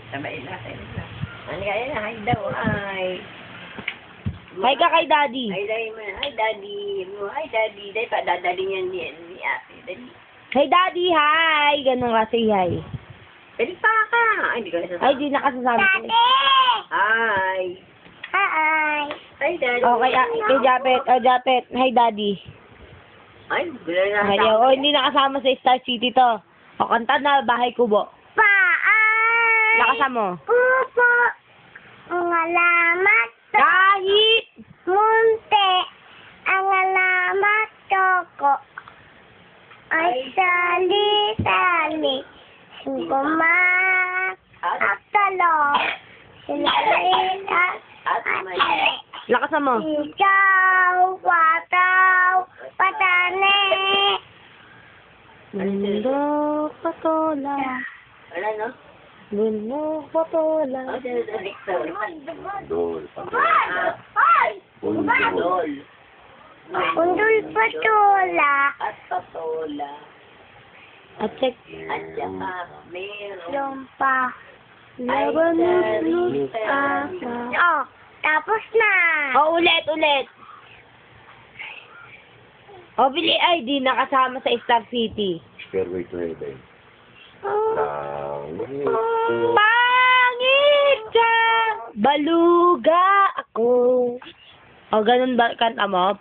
Sabay na, sabay na. Ano kaya na? Hi daw, hi. Hi ka kay Daddy. Hi, daddy mo. Hi, daddy. Hi, daddy. Dahil pa, daddy niyan ni ate. Dali. Hey Daddy, hi! Ganun ka, say hi. Dali pa ka. Ay, hindi ko nasasabi. Ay, di nakasasabi ko. Hi. Hi. Hi, daddy. Okay, kay Japet. Japet, hi Daddy. Ay, gulo na. Hi, hindi nakasama sa Star City to. O, kanta na, Bahay Kubo. Paay. Nakasama mo. Pupo. Ang alamat. Kahit! Munti. Ang alamat. Toko. Ay sali-sali. Singkumak. At talong. Sinalit at atali. Lakas mo. Ikaw, wataw, patane. Mundo patola. Wala, no? Mundo patola. Oh, sino ito? Victor. Undol patola. At patola. At check. At saka, meron. Lumpa. Laban asa. Oh, tapos na. O, ulit. O, Bili ay, di nakasama sa Star City. Stairway to Heaven. Pangit ka, baluga ako. O, ganun ba kanta mo?